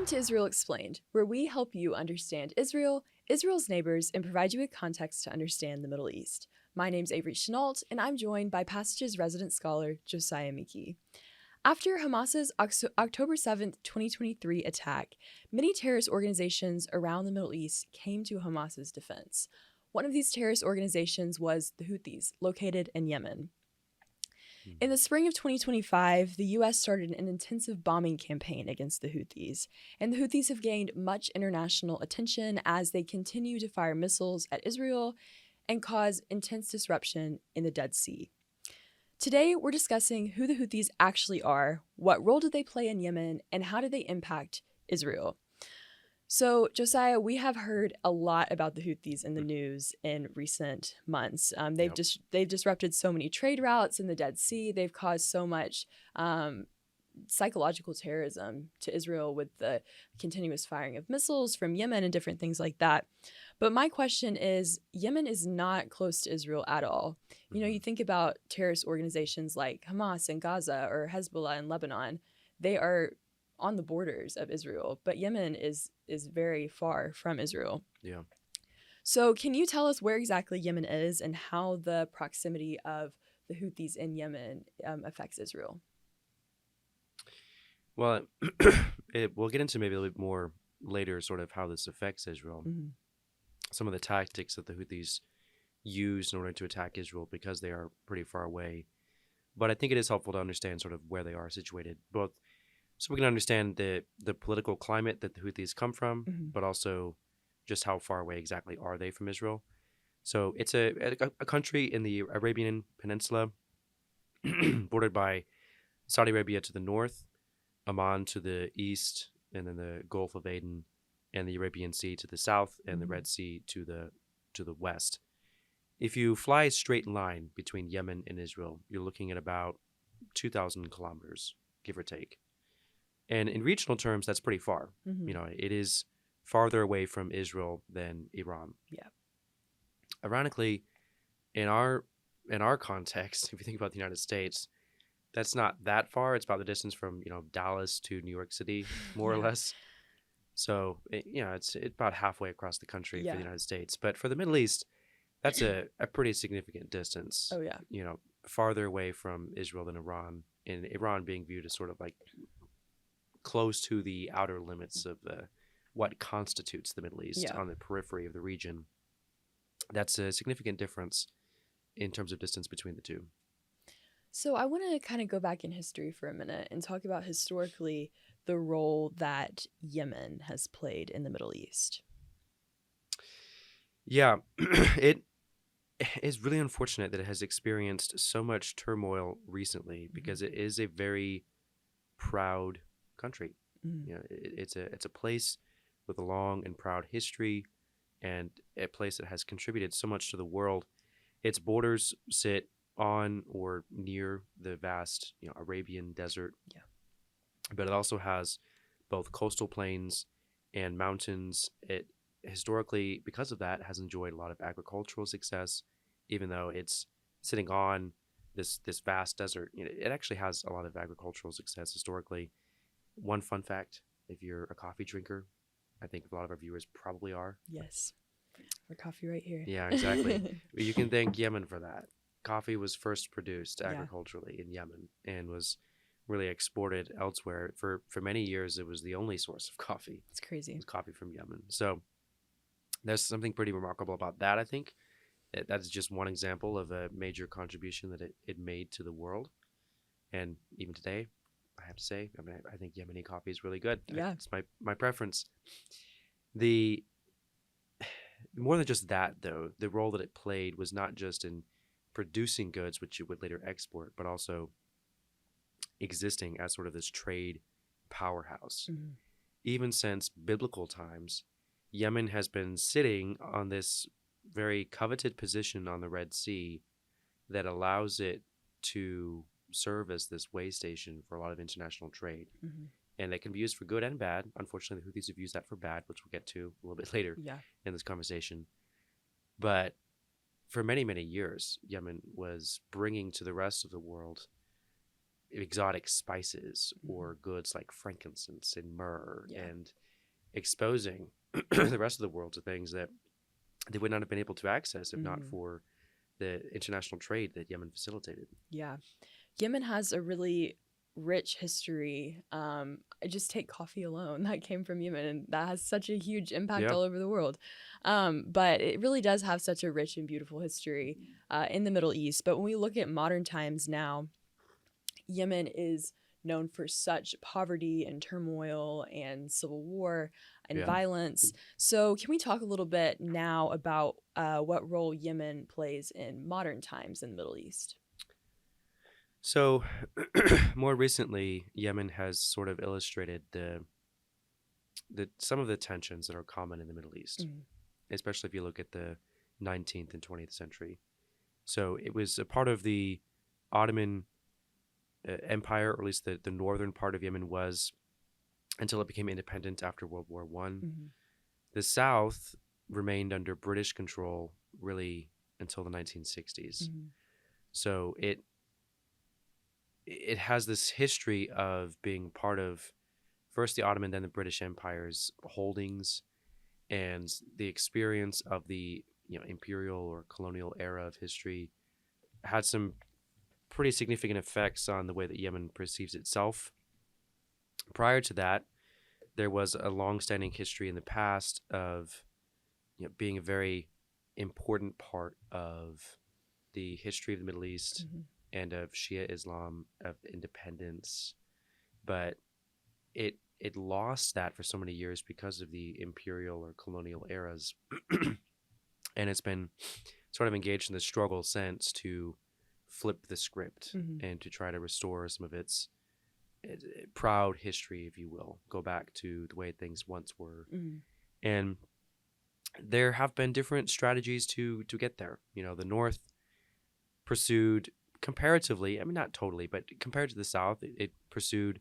Welcome to Israel Explained, where we help you understand Israel, Israel's neighbors, and provide you with context to understand the Middle East. My name's Avery Chenault, and I'm joined by Passage's resident scholar, Josiah Miki. After Hamas's October 7th, 2023 attack, many terrorist organizations around the Middle East came to Hamas's defense. One of these terrorist organizations was the Houthis, located in Yemen. In the spring of 2025, the U.S. started an intensive bombing campaign against the Houthis, and the Houthis have gained much international attention as they continue to fire missiles at Israel and cause intense disruption in the Dead Sea. Today, we're discussing who the Houthis actually are, what role do they play in Yemen, and how do they impact Israel. So, Josiah, we have heard a lot about the Houthis in the news in recent months. They've disrupted so many trade routes in the Dead Sea. They've caused so much psychological terrorism to Israel with the continuous firing of missiles from Yemen and different things like that. But my question is, Yemen is not close to Israel at all. You know, you think about terrorist organizations like Hamas in Gaza or Hezbollah in Lebanon. They are on the borders of Israel, but Yemen is very far from Israel. Yeah. So can you tell us where exactly Yemen is and how the proximity of the Houthis in Yemen affects Israel? Well, we'll get into maybe a little bit more later sort of how this affects Israel. Mm-hmm. Some of the tactics that the Houthis use in order to attack Israel because they are pretty far away. But I think it is helpful to understand sort of where they are situated, both so we can understand the political climate that the Houthis come from, but also just how far away exactly are they from Israel. So it's a country in the Arabian Peninsula, bordered by Saudi Arabia to the north, Oman to the east, and then the Gulf of Aden and the Arabian Sea to the south, and the Red Sea to the west. If you fly a straight line between Yemen and Israel, you're looking at about 2,000 kilometers, give or take. And in regional terms, that's pretty far. Mm-hmm. You know, it is farther away from Israel than Iran. Yeah. Ironically, in our context, if you think about the United States, that's not that far. It's about the distance from, Dallas to New York City, more or less. So, it's about halfway across the country for the United States. But for the Middle East, that's a pretty significant distance. Oh, yeah. Farther away from Israel than Iran, and Iran being viewed as sort of like close to the outer limits of what constitutes the Middle East on the periphery of the region. That's a significant difference in terms of distance between the two. So I want to kind of go back in history for a minute and talk about historically the role that Yemen has played in the Middle East. Yeah, it is really unfortunate that it has experienced so much turmoil recently because it is a very proud country. It's a place with a long and proud history, and a place that has contributed so much to the world. Its borders sit on or near the vast, Arabian desert. Yeah. But it also has both coastal plains and mountains. It historically, because of that, has enjoyed a lot of agricultural success, even though it's sitting on this vast desert. It actually has a lot of agricultural success historically. One fun fact, if you're a coffee drinker, I think a lot of our viewers probably are. Yes. Our coffee right here. Yeah, exactly. You can thank Yemen for that. Coffee was first produced agriculturally in Yemen and was really exported elsewhere. For many years, it was the only source of coffee. It's crazy. It was coffee from Yemen. So there's something pretty remarkable about that, I think. That's just one example of a major contribution that it made to the world. And even today, I have to say, I think Yemeni coffee is really good. Yeah. It's my preference. More than just that, though, the role that it played was not just in producing goods, which it would later export, but also existing as sort of this trade powerhouse. Even since biblical times, Yemen has been sitting on this very coveted position on the Red Sea that allows it to serve as this way station for a lot of international trade. And it can be used for good and bad. Unfortunately, the Houthis have used that for bad, which we'll get to a little bit later in this conversation. But for many, many years, Yemen was bringing to the rest of the world exotic spices or goods like frankincense and myrrh, Yeah. and exposing the rest of the world to things that they would not have been able to access if not for the international trade that Yemen facilitated. Yeah. Yemen has a really rich history. Just take coffee alone. That came from Yemen, and that has such a huge impact Yeah. all over the world. But it really does have such a rich and beautiful history in the Middle East. But when we look at modern times now, Yemen is known for such poverty and turmoil and civil war and Yeah. violence. So, can we talk a little bit now about what role Yemen plays in modern times in the Middle East? So, more recently, Yemen has sort of illustrated the some of the tensions that are common in the Middle East, especially if you look at the 19th and 20th century. So, it was a part of the Ottoman Empire, or at least the northern part of Yemen was, until it became independent after World War I. The south remained under British control really until the 1960s. So it has this history of being part of first the Ottoman, then the British Empire's holdings, and the experience of the imperial or colonial era of history had some pretty significant effects on the way that Yemen perceives itself. Prior to that, there was a long-standing history in the past of being a very important part of the history of the Middle East and of Shia Islam, of independence, but it lost that for so many years because of the imperial or colonial eras, and it's been sort of engaged in the struggle since to flip the script and to try to restore some of its proud history, if you will, go back to the way things once were. And there have been different strategies to get there. The North pursued comparatively, I mean, not totally, but compared to the South, it pursued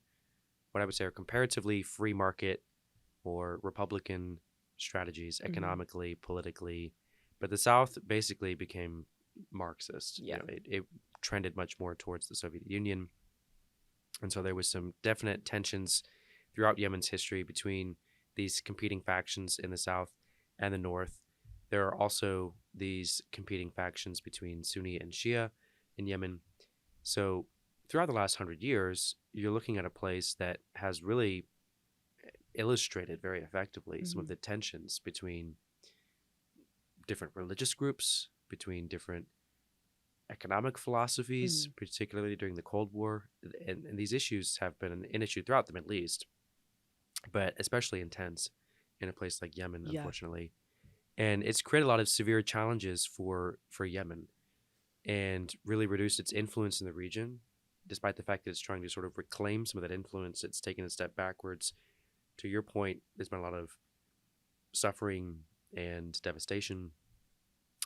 what I would say are comparatively free market or Republican strategies economically, politically. But the South basically became Marxist. Yeah. It trended much more towards the Soviet Union. And so there was some definite tensions throughout Yemen's history between these competing factions in the South and the North. There are also these competing factions between Sunni and Shia in Yemen. So throughout the last 100 years, you're looking at a place that has really illustrated very effectively some of the tensions between different religious groups, between different economic philosophies, particularly during the Cold War. And these issues have been an issue throughout the Middle East, but especially intense in a place like Yemen, unfortunately. And it's created a lot of severe challenges for Yemen and really reduced its influence in the region. Despite the fact that it's trying to sort of reclaim some of that influence, it's taken a step backwards. To your point, there's been a lot of suffering and devastation.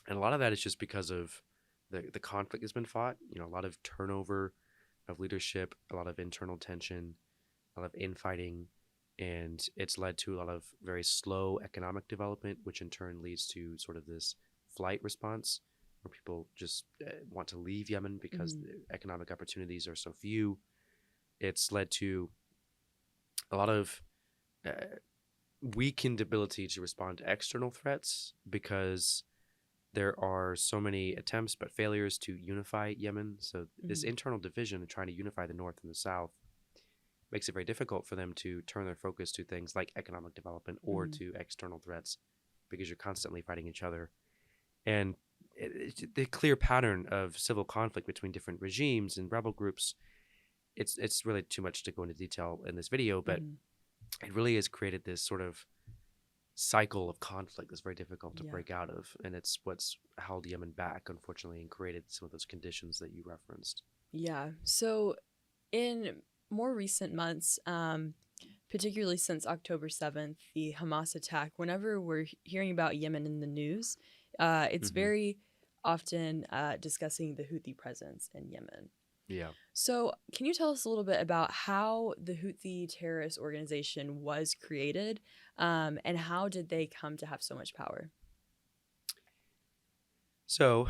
And a lot of that is just because of the conflict that's been fought. A lot of turnover of leadership, a lot of internal tension, a lot of infighting. And it's led to a lot of very slow economic development, which in turn leads to sort of this flight response where people just want to leave Yemen because the economic opportunities are so few. It's led to a lot of weakened ability to respond to external threats because there are so many attempts but failures to unify Yemen. So this internal division of trying to unify the North and the South makes it very difficult for them to turn their focus to things like economic development or to external threats because you're constantly fighting each other. And the clear pattern of civil conflict between different regimes and rebel groups, it's really too much to go into detail in this video, but it really has created this sort of cycle of conflict that's very difficult to break out of. And it's what's held Yemen back, unfortunately, and created some of those conditions that you referenced. Yeah. So in more recent months, particularly since October 7th, the Hamas attack, whenever we're hearing about Yemen in the news, it's very often discussing the Houthi presence in Yemen. Yeah. So can you tell us a little bit about how the Houthi terrorist organization was created, and how did they come to have so much power? So,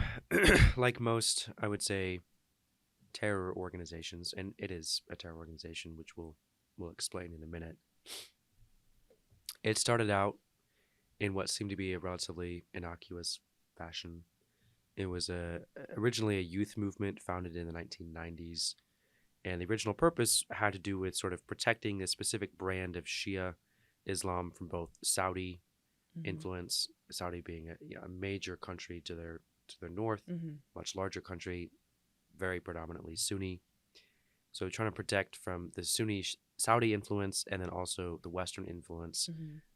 like most, I would say, terror organizations, and it is a terror organization, which we'll explain in a minute. It started out in what seemed to be a relatively innocuous fashion. It was originally a youth movement founded in the 1990s, and the original purpose had to do with sort of protecting a specific brand of Shia Islam from both Saudi influence, Saudi being a major country to their north, much larger country, very predominantly Sunni. So trying to protect from the Sunni Saudi influence and then also the Western influence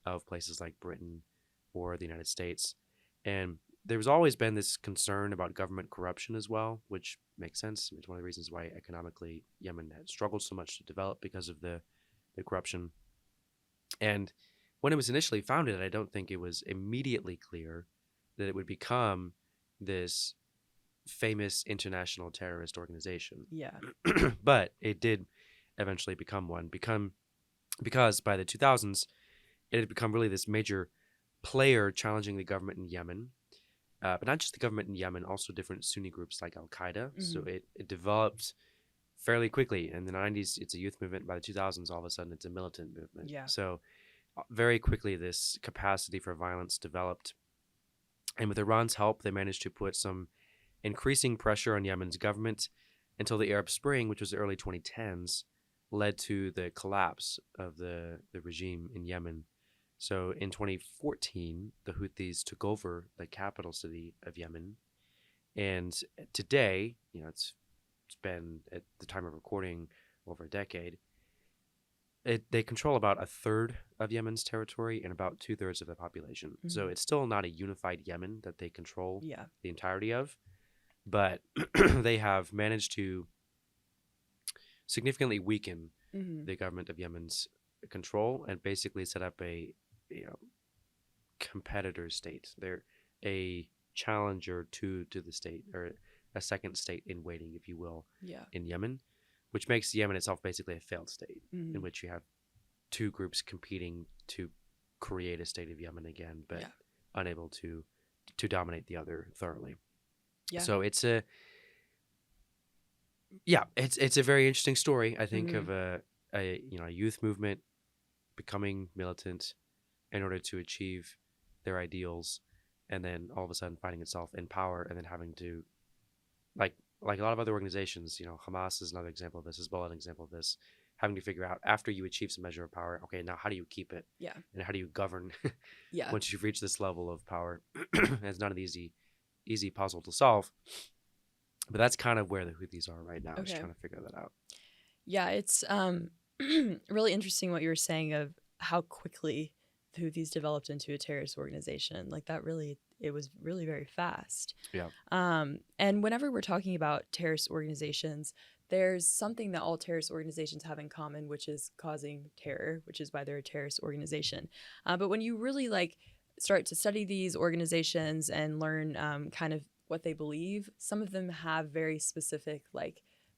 of places like Britain or the United States. And there's always been this concern about government corruption as well, which makes sense. It's one of the reasons why economically Yemen had struggled so much to develop because of the corruption. And when it was initially founded, I don't think it was immediately clear that it would become this famous international terrorist organization. Yeah. But it did eventually become one, because by the 2000s, it had become really this major player challenging the government in Yemen. But not just the government in Yemen, also different Sunni groups like Al-Qaeda. So it developed fairly quickly. In the 90s, it's a youth movement. By the 2000s, all of a sudden, it's a militant movement. Yeah. So very quickly, this capacity for violence developed. And with Iran's help, they managed to put some increasing pressure on Yemen's government until the Arab Spring, which was the early 2010s, led to the collapse of the regime in Yemen. So in 2014, the Houthis took over the capital city of Yemen. And today, it's been, at the time of recording, over a decade. They control about a third of Yemen's territory and about 2/3 of the population. So it's still not a unified Yemen that they control the entirety of. But they have managed to significantly weaken the government of Yemen's control and basically set up a competitor state. They're a challenger to the state, or a second state in waiting, if you will, in Yemen, which makes Yemen itself basically a failed state, in which you have two groups competing to create a state of Yemen again, but unable to dominate the other thoroughly. Yeah. So it's a very interesting story, I think, of a youth movement becoming militant in order to achieve their ideals, and then all of a sudden finding itself in power, and then having to, like a lot of other organizations, Hamas is another example of this, Hezbollah an example of this, having to figure out, after you achieve some measure of power, okay, now how do you keep it? Yeah. And how do you govern once you've reached this level of power? It's not an easy puzzle to solve. But that's kind of where the Houthis are right now, just trying to figure that out. Yeah, it's really interesting what you were saying of how quickly the Houthis developed into a terrorist organization. Like that really, it was really very fast. Yeah. And whenever we're talking about terrorist organizations, there's something that all terrorist organizations have in common, which is causing terror, which is why they're a terrorist organization. But when you really start to study these organizations and learn kind of what they believe, some of them have very specific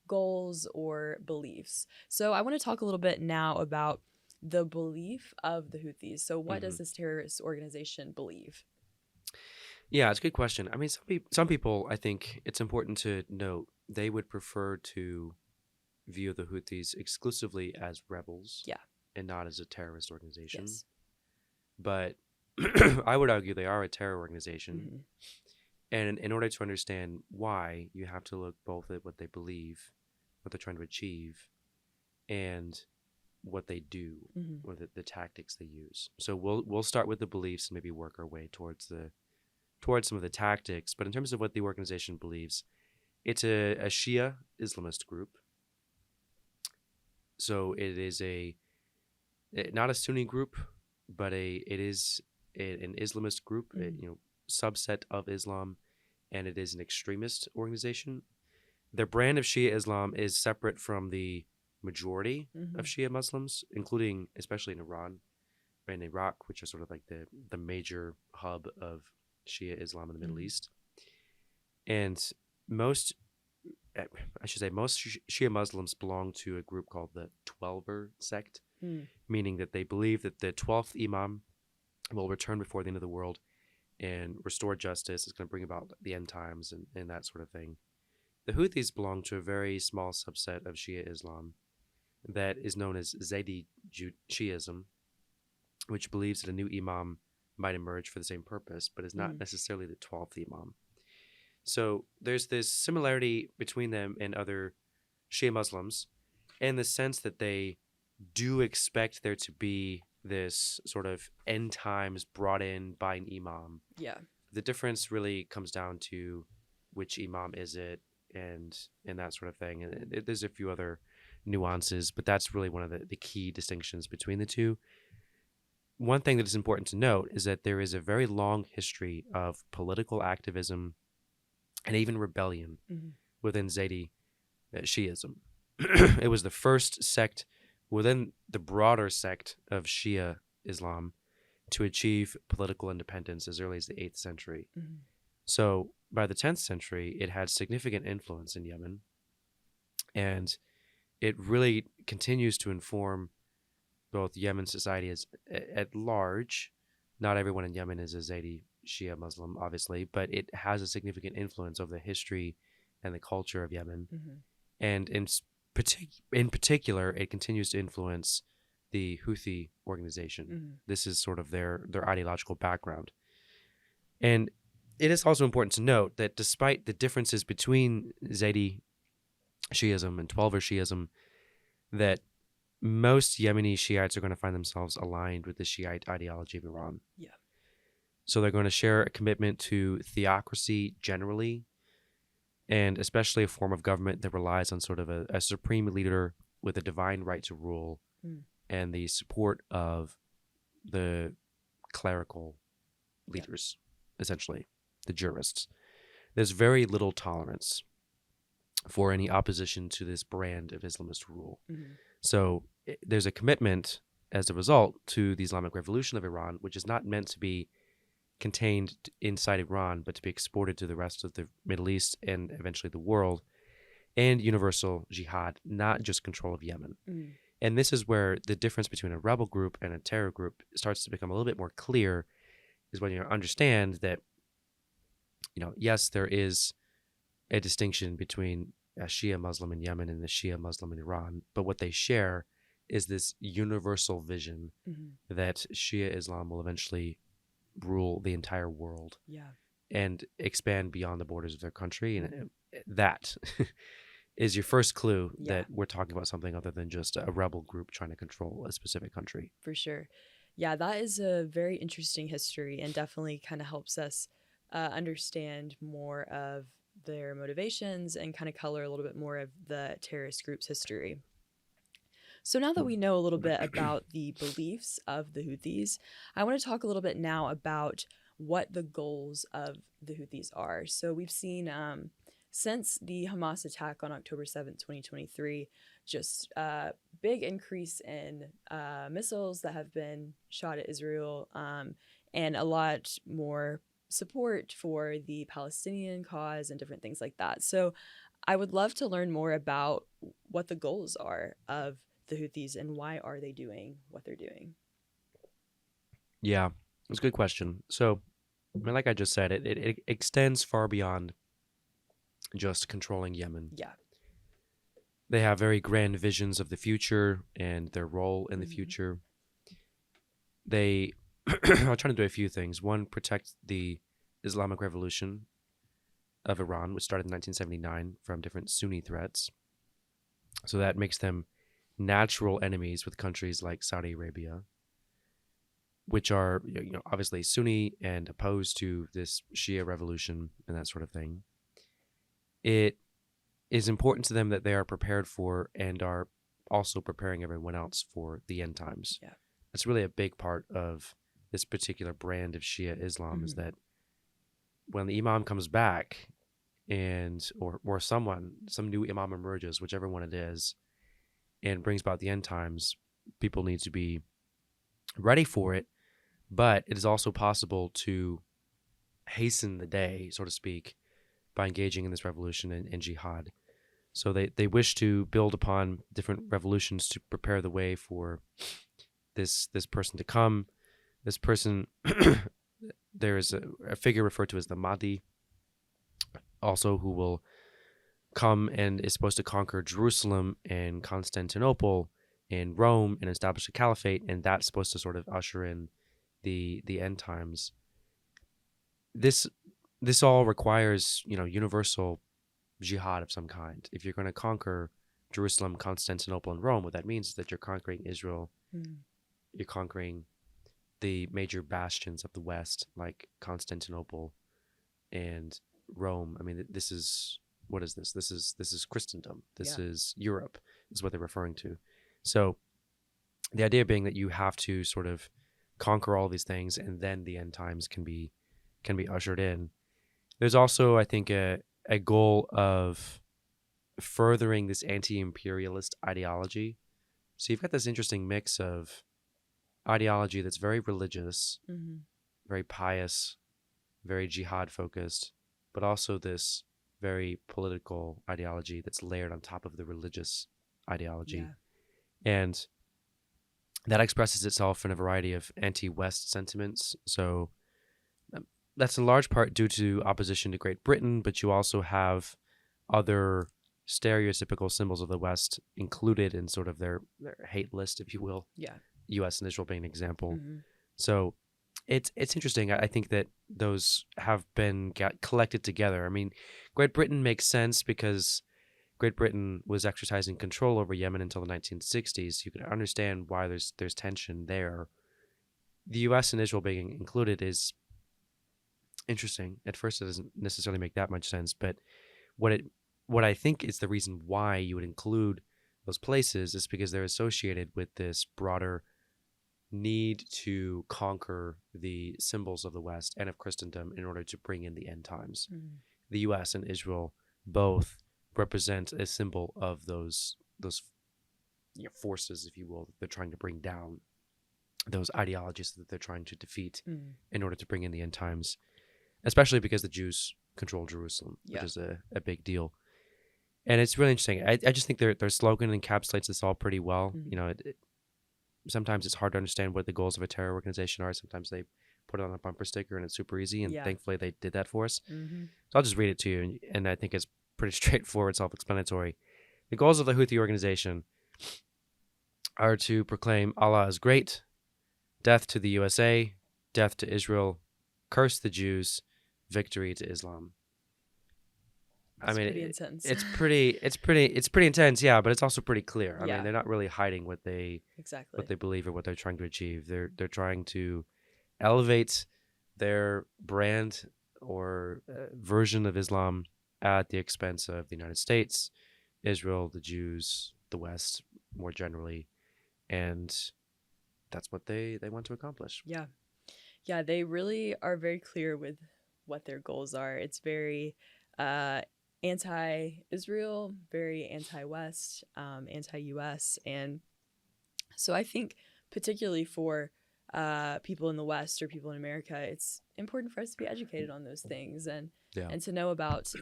goals or beliefs. So I want to talk a little bit now about the belief of the Houthis. So what does this terrorist organization believe? Yeah, it's a good question. I mean, some people, I think it's important to note, they would prefer to view the Houthis exclusively as rebels, and not as a terrorist organization. Yes. But I would argue they are a terror organization. And in order to understand why, you have to look both at what they believe, what they're trying to achieve, and what they do, or the tactics they use. So we'll start with the beliefs and maybe work our way towards some of the tactics. But in terms of what the organization believes, it's a Shia Islamist group. So it is not a Sunni group, but it is an Islamist group, subset of Islam, and it is an extremist organization. Their brand of Shia Islam is separate from the majority of Shia Muslims, including especially in Iran and Iraq, which are sort of like the major hub of Shia Islam in the Middle East. And most Shia Muslims belong to a group called the Twelver sect, meaning that they believe that the 12th Imam will return before the end of the world and restore justice. It's going to bring about the end times and that sort of thing. The Houthis belong to a very small subset of Shia Islam that is known as Zaydi Shiism, which believes that a new imam might emerge for the same purpose, but is not necessarily the 12th imam. So there's this similarity between them and other Shia Muslims in the sense that they do expect there to be this sort of end times brought in by an imam. Yeah. The difference really comes down to which imam is it and that sort of thing. And there's a few other nuances, but that's really one of the key distinctions between the two. One thing that is important to note is that there is a very long history of political activism and even rebellion within Zaydi Shiism. It was the first sect within the broader sect of Shia Islam to achieve political independence as early as the 8th century. So by the 10th century, it had significant influence in Yemen, and it really continues to inform both Yemen society at large. Not everyone in Yemen is a Zaydi Shia Muslim, obviously, but it has a significant influence over the history and the culture of Yemen. And in particular, it continues to influence the Houthi organization. This is sort of their ideological background. And it is also important to note that despite the differences between Zaydi Shiism and Twelver Shiism, that most Yemeni Shiites are going to find themselves aligned with the Shiite ideology of Iran. Yeah. So they're going to share a commitment to theocracy generally, and especially a form of government that relies on sort of a supreme leader with a divine right to rule and the support of the clerical leaders, essentially, the jurists. There's very little tolerance for any opposition to this brand of Islamist rule. So there's a commitment as a result to the Islamic Revolution of Iran, which is not meant to be contained inside Iran, but to be exported to the rest of the Middle East and eventually the world, and universal jihad, not just control of Yemen. And this is where the difference between a rebel group and a terror group starts to become a little bit more clear, is when you understand that, yes, there is a distinction between a Shia Muslim in Yemen and the Shia Muslim in Iran, but what they share is this universal vision that Shia Islam will eventually rule the entire world and expand beyond the borders of their country. And that is your first clue that we're talking about something other than just a rebel group trying to control a specific country. For sure. Yeah, that is a very interesting history and definitely kind of helps us understand more of their motivations and kind of color a little bit more of the terrorist group's history. So now that we know a little bit about the beliefs of the Houthis, I want to talk a little bit now about what the goals of the Houthis are. So we've seen since the Hamas attack on October 7th, 2023, just a big increase in missiles that have been shot at Israel and a lot more support for the Palestinian cause and different things like that. So I would love to learn more about what the goals are of the Houthis and why are they doing what they're doing? Yeah, it's a good question. So, like I just said, it extends far beyond just controlling Yemen. Yeah. They have very grand visions of the future and their role in the future. They are trying to do a few things. One, protect the Islamic Revolution of Iran, which started in 1979, from different Sunni threats. So that makes them natural enemies with countries like Saudi Arabia, which are obviously Sunni and opposed to this Shia revolution and that sort of thing. It is important to them that they are prepared for and are also preparing everyone else for the end times. Yeah. That's really a big part of this particular brand of Shia Islam, is that when the imam comes back and or some new imam emerges, whichever one it is, and brings about the end times, people need to be ready for it. But it is also possible to hasten the day, so to speak, by engaging in this revolution and jihad. So they wish to build upon different revolutions to prepare the way for this person to come. This person, there is a figure referred to as the Mahdi, also, who will come and is supposed to conquer Jerusalem and Constantinople and Rome and establish a caliphate, and that's supposed to sort of usher in the end times. This this all requires, universal jihad of some kind. If you're going to conquer Jerusalem, Constantinople, and Rome, what that means is that you're conquering Israel. Mm. You're conquering the major bastions of the West, like Constantinople and Rome. I mean, this is what is this? This is Christendom. This is Europe, is what they're referring to. So the idea being that you have to sort of conquer all these things, and then the end times can be ushered in. There's also, I think, a goal of furthering this anti-imperialist ideology. So you've got this interesting mix of ideology that's very religious, Mm-hmm. very pious, very jihad focused, but also this very political ideology that's layered on top of the religious ideology. Yeah. And that expresses itself in a variety of anti-West sentiments. So that's in large part due to opposition to Great Britain, but you also have other stereotypical symbols of the West included in sort of their hate list, if you will. Yeah. U.S. and Israel being an example. Mm-hmm. So it's interesting. I think that those have been collected together. I mean, Great Britain makes sense because Great Britain was exercising control over Yemen until the 1960s. You can understand why there's tension there. The U.S. and Israel being included is interesting. At first, it doesn't necessarily make that much sense, but what I think is the reason why you would include those places is because they're associated with this broader need to conquer the symbols of the West and of Christendom in order to bring in the end times. Mm-hmm. The U.S. and Israel both represent a symbol of those forces, if you will, that they're trying to bring down, those ideologies that they're trying to defeat in order to bring in the end times, especially because the Jews control Jerusalem, which is a big deal. And it's really interesting. I just think their slogan encapsulates this all pretty well. Mm-hmm. Sometimes it's hard to understand what the goals of a terror organization are. Sometimes they put it on a bumper sticker and it's super easy. And thankfully they did that for us. Mm-hmm. So I'll just read it to you. And I think it's pretty straightforward, self-explanatory. The goals of the Houthi organization are to proclaim Allah is great, death to the USA, death to Israel, curse the Jews, victory to Islam. Pretty intense. It's pretty intense, yeah, but it's also pretty clear. I Yeah. mean, they're not really hiding what they Exactly. believe or what they're trying to achieve. They're trying to elevate their brand or version of Islam at the expense of the United States, Israel, the Jews, the West more generally, and that's what they want to accomplish. Yeah. Yeah, they really are very clear with what their goals are. It's very anti-Israel, very anti-West, anti-US. And so I think particularly for people in the West or people in America, it's important for us to be educated on those things and to know about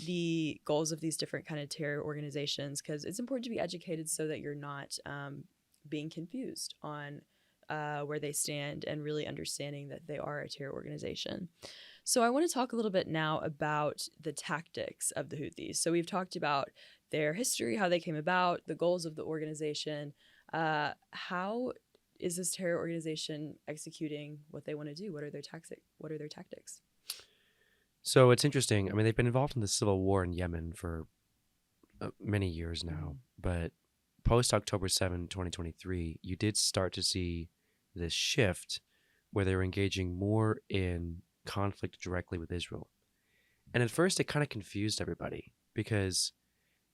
the goals of these different kind of terror organizations, because it's important to be educated so that you're not being confused on where they stand and really understanding that they are a terror organization. So I want to talk a little bit now about the tactics of the Houthis. So we've talked about their history, how they came about, the goals of the organization. How is this terror organization executing what they want to do? What are their tactics? So it's interesting. I mean, they've been involved in the civil war in Yemen for many years now, but post October 7, 2023, you did start to see this shift where they were engaging more in conflict directly with Israel. And at first it kind of confused everybody because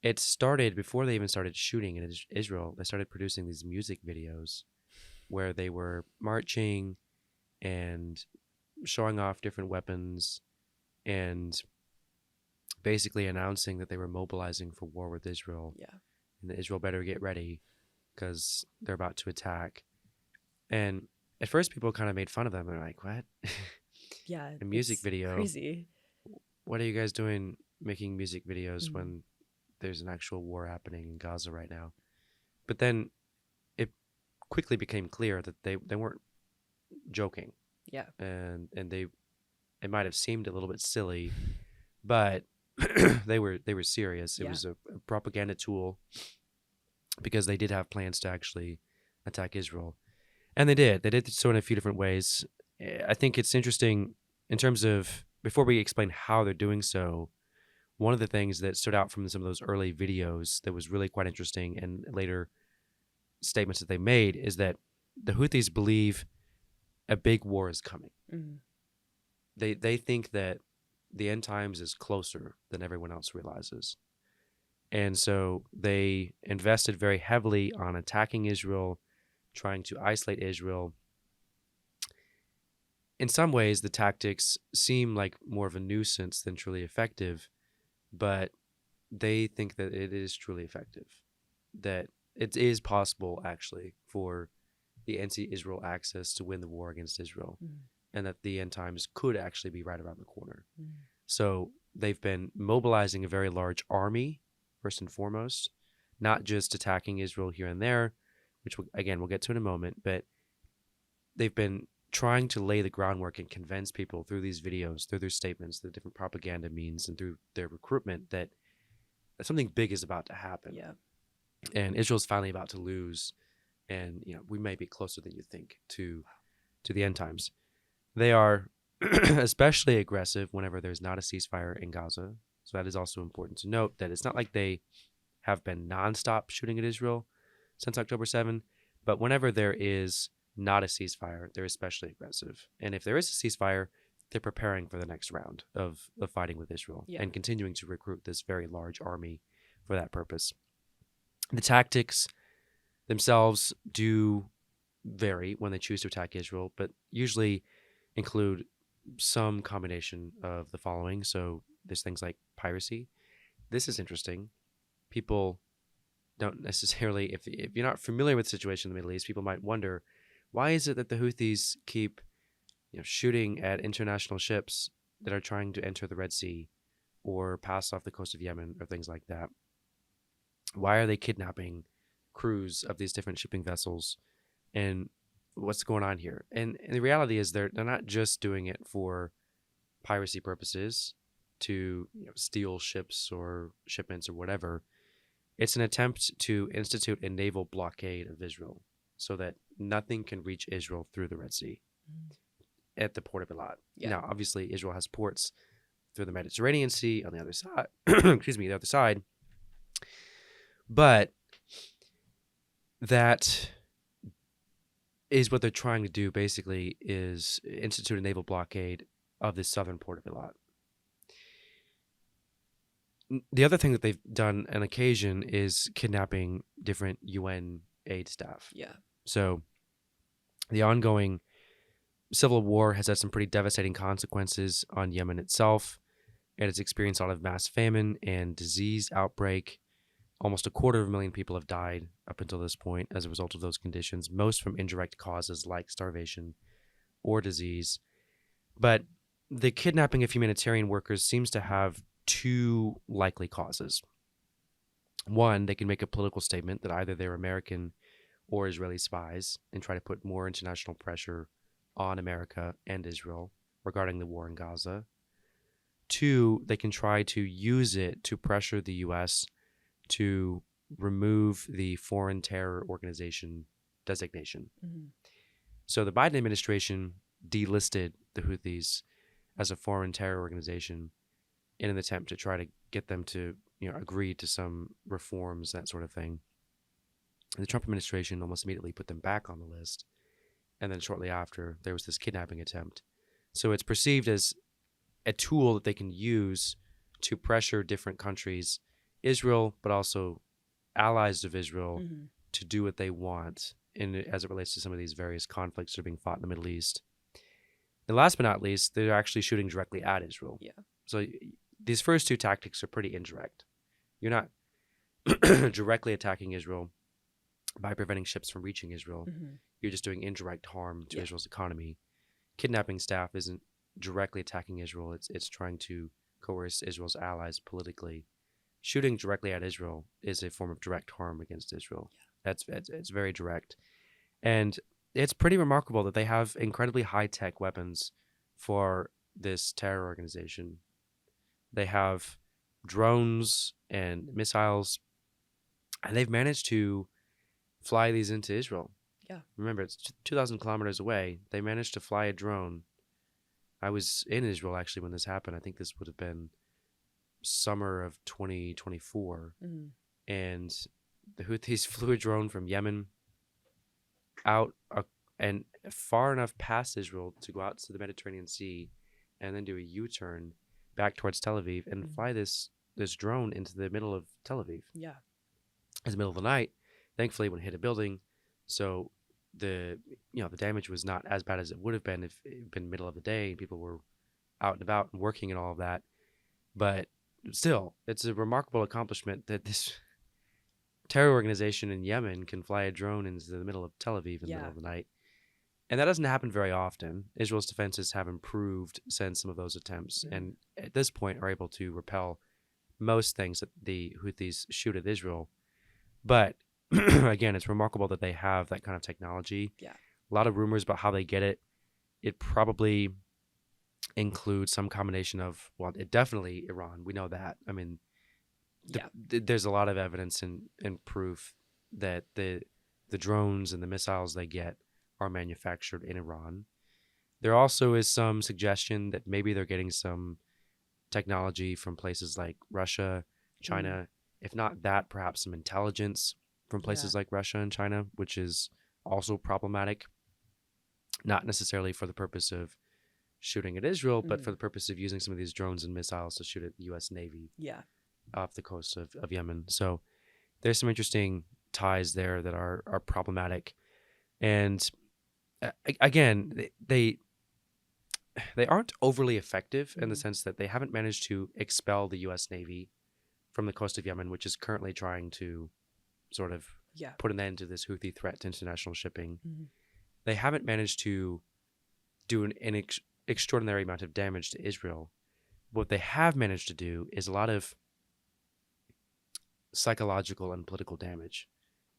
it started before they even started shooting in Israel. They started producing these music videos where they were marching and showing off different weapons and basically announcing that they were mobilizing for war with Israel. Yeah. And that Israel better get ready because they're about to attack. And at first people kind of made fun of them. They're like, what? Yeah. A music video. Crazy. What are you guys doing making music videos when there's an actual war happening in Gaza right now? But then it quickly became clear that they weren't joking. Yeah. And it might have seemed a little bit silly, but they were serious. It Yeah. was a propaganda tool because they did have plans to actually attack Israel, and they did. They did so in a few different ways. I think it's interesting in terms of before we explain how they're doing so. One of the things that stood out from some of those early videos that was really quite interesting, and later statements that they made, is that the Houthis believe a big war is coming. Mm. They think that the end times is closer than everyone else realizes. And so they invested very heavily on attacking Israel, trying to isolate Israel. In some ways, the tactics seem like more of a nuisance than truly effective, but they think that it is truly effective, that it is possible actually for the anti-Israel axis to win the war against Israel, Mm. and that the end times could actually be right around the corner. Mm. So they've been mobilizing a very large army, first and foremost, not just attacking Israel here and there, which again we'll get to in a moment, but they've been trying to lay the groundwork and convince people through these videos, through their statements, the different propaganda means, and through their recruitment that something big is about to happen. Yeah. And Israel's finally about to lose, and we may be closer than you think to the end times. They are especially aggressive whenever there's not a ceasefire in Gaza. So that is also important to note, that it's not like they have been nonstop shooting at Israel since October 7, but whenever there is not a ceasefire, they're especially aggressive. And if there is a ceasefire, they're preparing for the next round of fighting with Israel, Yeah. and continuing to recruit this very large army for that purpose. The tactics themselves do vary when they choose to attack Israel, but usually include some combination of the following. So there's things like piracy. This is interesting. People don't necessarily, if you're not familiar with the situation in the Middle East, people might wonder, why is it that the Houthis keep shooting at international ships that are trying to enter the Red Sea or pass off the coast of Yemen or things like that? Why are they kidnapping crews of these different shipping vessels? And what's going on here? And the reality is they're not just doing it for piracy purposes to steal ships or shipments or whatever. It's an attempt to institute a naval blockade of Israel so that nothing can reach Israel through the Red Sea at the port of Eilat. Yeah. Now, obviously, Israel has ports through the Mediterranean Sea on the other side. Excuse me, the other side. But that is what they're trying to do, basically, is institute a naval blockade of the southern port of Eilat. The other thing that they've done on occasion is kidnapping different UN aid staff. Yeah. So the ongoing civil war has had some pretty devastating consequences on Yemen itself. It has experienced a lot of mass famine and disease outbreak. Almost 250,000 people have died up until this point as a result of those conditions, most from indirect causes like starvation or disease. But the kidnapping of humanitarian workers seems to have two likely causes. One, they can make a political statement that either they're American or Israeli spies and try to put more international pressure on America and Israel regarding the war in Gaza. Two, they can try to use it to pressure the U.S. to remove the foreign terror organization designation. Mm-hmm. So the Biden administration delisted the Houthis as a foreign terror organization in an attempt to try to get them to agree to some reforms, that sort of thing. And the Trump administration almost immediately put them back on the list. And then shortly after, there was this kidnapping attempt. So it's perceived as a tool that they can use to pressure different countries, Israel, but also allies of Israel, Mm-hmm. to do what they want as it relates to some of these various conflicts that are being fought in the Middle East. And last but not least, they're actually shooting directly at Israel. Yeah. So these first two tactics are pretty indirect. You're not directly attacking Israel by preventing ships from reaching Israel. Mm-hmm. You're just doing indirect harm to Yeah. Israel's economy. Kidnapping staff isn't directly attacking Israel. It's trying to coerce Israel's allies politically. Shooting directly at Israel is a form of direct harm against Israel. Yeah. It's very direct. And it's pretty remarkable that they have incredibly high-tech weapons for this terror organization. They have drones and missiles, and they've managed to fly these into Israel. Yeah. Remember, it's 2,000 kilometers away. They managed to fly a drone. I was in Israel actually when this happened. I think this would have been summer of 2024. Mhm. And the Houthis flew a drone from Yemen out and far enough past Israel to go out to the Mediterranean Sea and then do a U-turn back towards Tel Aviv and Mhm. fly this drone into the middle of Tel Aviv Yeah. in the middle of the night. Thankfully, when it hit a building, so the the damage was not as bad as it would have been if it had been middle of the day and people were out and about and working and all of that. But still, it's a remarkable accomplishment that this terror organization in Yemen can fly a drone into the middle of Tel Aviv in the middle Yeah. of the night. And that doesn't happen very often. Israel's defenses have improved since some of those attempts, Mhm. and at this point are able to repel most things that the Houthis shoot at Israel. But again, it's remarkable that they have that kind of technology. Yeah. A lot of rumors about how they get it. It probably includes some combination of, well, it definitely Iran. We know that. I mean, Yeah. there's a lot of evidence and proof that the drones and the missiles they get are manufactured in Iran. There also is some suggestion that maybe they're getting some technology from places like Russia, Mm. China. If not that, perhaps some intelligence from Yeah. places like Russia and China, which is also problematic. Not necessarily for the purpose of shooting at Israel, but for Mhm. the purpose of using some of these drones and missiles to shoot at the U.S. Navy Yeah. off the coast of Yemen. So there's some interesting ties there that are problematic. And again, they aren't overly effective in the Mhm. sense that they haven't managed to expel the U.S. Navy from the coast of Yemen, which is currently trying to sort of Yeah. put an end to this Houthi threat to international shipping. Mhm. They haven't managed to do an extraordinary amount of damage to Israel. What they have managed to do is a lot of psychological and political damage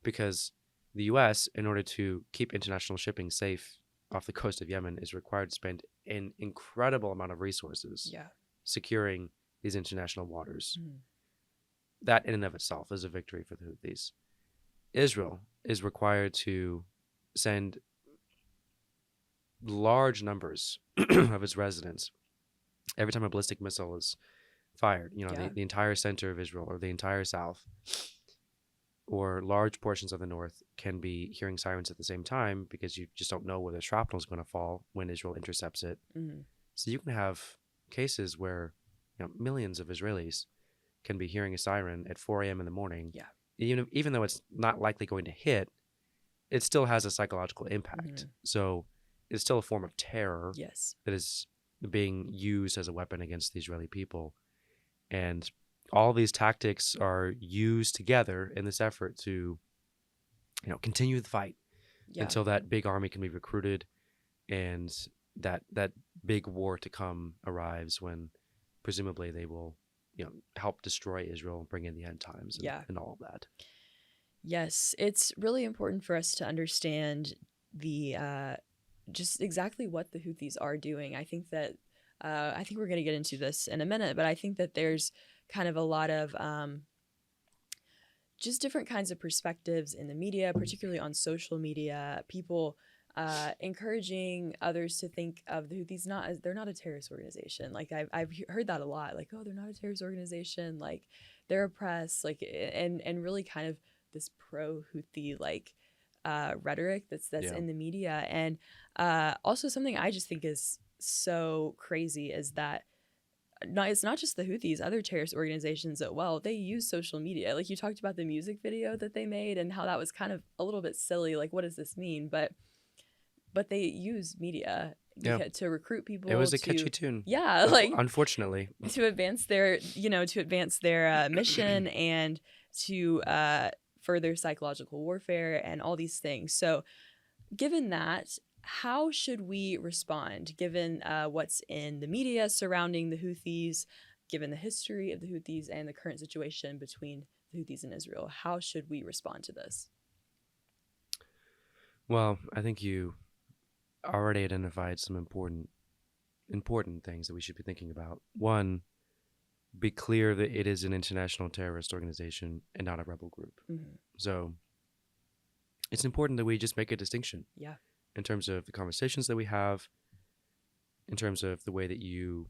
because the U.S., in order to keep international shipping safe off the coast of Yemen, is required to spend an incredible amount of resources Yeah. securing these international waters. Mhm. That, in and of itself, is a victory for the Houthis. Israel is required to send large numbers of its residents every time a ballistic missile is fired. Yeah. The entire center of Israel or the entire south or large portions of the north can be hearing sirens at the same time because you just don't know where the shrapnel is going to fall when Israel intercepts it. Mhm. So you can have cases where millions of Israelis can be hearing a siren at 4 a.m. in the morning. Yeah. Even though it's not likely going to hit, it still has a psychological impact. Mhm. So it's still a form of terror Yes. that is being used as a weapon against the Israeli people. And all these tactics are used together in this effort to, continue the fight Yeah. until that big army can be recruited and that big war to come arrives when presumably they will, help destroy Israel and bring in the end times Yeah. and all of that. Yes. It's really important for us to understand the just exactly what the Houthis are doing. I think we're going to get into this in a minute, but I think that there's kind of a lot of just different kinds of perspectives in the media, particularly on social media. People encouraging others to think of the Houthis not as they're not a terrorist organization. Like I've heard that a lot. Like, oh, they're not a terrorist organization. Like they're oppressed. Like and really kind of this pro Houthi like rhetoric that's Yeah. in the media. And also something I just think is so crazy is that it's not just the Houthis, other terrorist organizations as well. They use social media. Like you talked about the music video that they made and how that was kind of a little bit silly. Like, what does this mean? But they use media Yeah. because to recruit It people was a catchy to tune. yeah, like Unfortunately. to advance their mission and to further psychological warfare and all these things. So given that, how should we respond given what's in the media surrounding the Houthis, given the history of the Houthis and the current situation between the Houthis and Israel? How should we respond to this? Well, I think you already identified some important things that we should be thinking about. One, be clear that it is an international terrorist organization and not a rebel group. Mm-hmm. So it's important that we just make a distinction Yeah. in terms of the conversations that we have, in terms of the way that you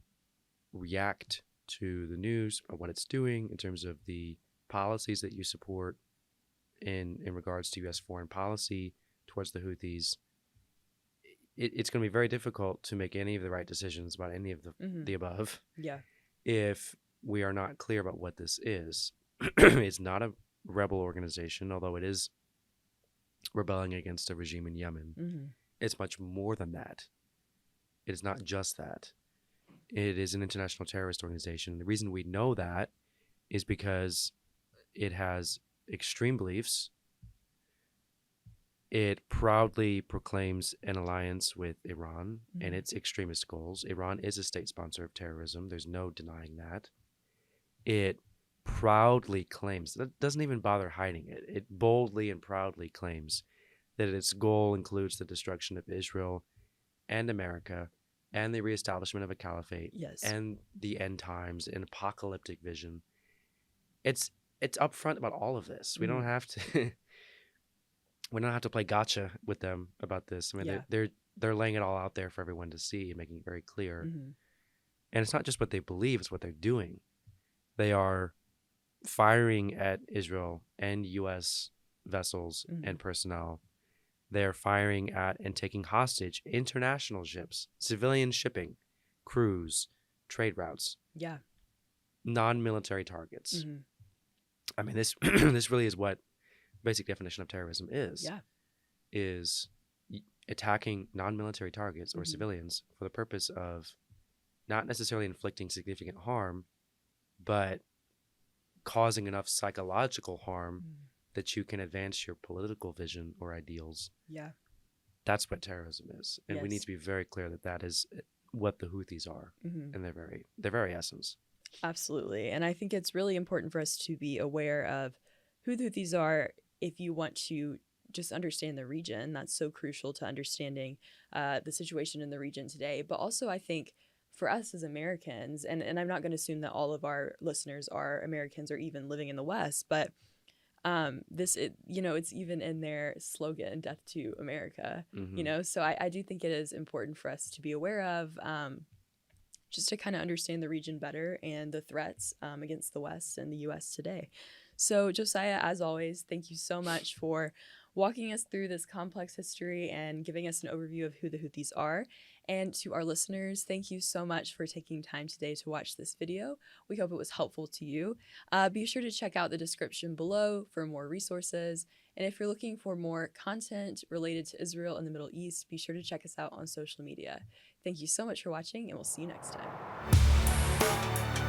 react to the news or what it's doing, in terms of the policies that you support in regards to U.S. foreign policy towards the Houthis. It's going to be very difficult to make any of the right decisions about any of the above Yeah. if we are not clear about what this is. It's not a rebel organization, although it is rebelling against a regime in Yemen. Mm-hmm. It's much more than that. It is not just that. It is an international terrorist organization. The reason we know that is because it has extreme beliefs. It proudly proclaims an alliance with Iran and its extremist goals. Iran is a state sponsor of terrorism. There's no denying that. It proudly claims, that doesn't even bother hiding it. It boldly and proudly claims that its goal includes the destruction of Israel and America and the reestablishment of a caliphate. Yes. And the end times, an apocalyptic vision. It's upfront about all of this. We don't have to we don't have to play gotcha with them about this. I mean, they're laying it all out there for everyone to see, making it very clear. Mm-hmm. And it's not just what they believe, it's what they're doing. They are firing at Israel and U.S. vessels and personnel. They're firing at and taking hostage international ships, civilian shipping, crews, trade routes, non-military targets. Mm-hmm. I mean, this this really is what basic definition of terrorism is. Yeah. Is attacking non-military targets or civilians for the purpose of not necessarily inflicting significant harm, but causing enough psychological harm that you can advance your political vision or ideals. Yeah. That's what terrorism is. And we need to be very clear that that is what the Houthis are in their very essence. Absolutely. And I think it's really important for us to be aware of who the Houthis are if you want to just understand the region. That's so crucial to understanding the situation in the region today. But also, I think for us as Americans, and I'm not going to assume that all of our listeners are Americans or even living in the West, but it's even in their slogan, "Death to America." So I do think it is important for us to be aware of, just to kind of understand the region better and the threats against the West and the U.S. today. So Josiah, as always, thank you so much for walking us through this complex history and giving us an overview of who the Houthis are. And to our listeners, thank you so much for taking time today to watch this video. We hope it was helpful to you. Be sure to check out the description below for more resources. And if you're looking for more content related to Israel and the Middle East, be sure to check us out on social media. Thank you so much for watching, and we'll see you next time.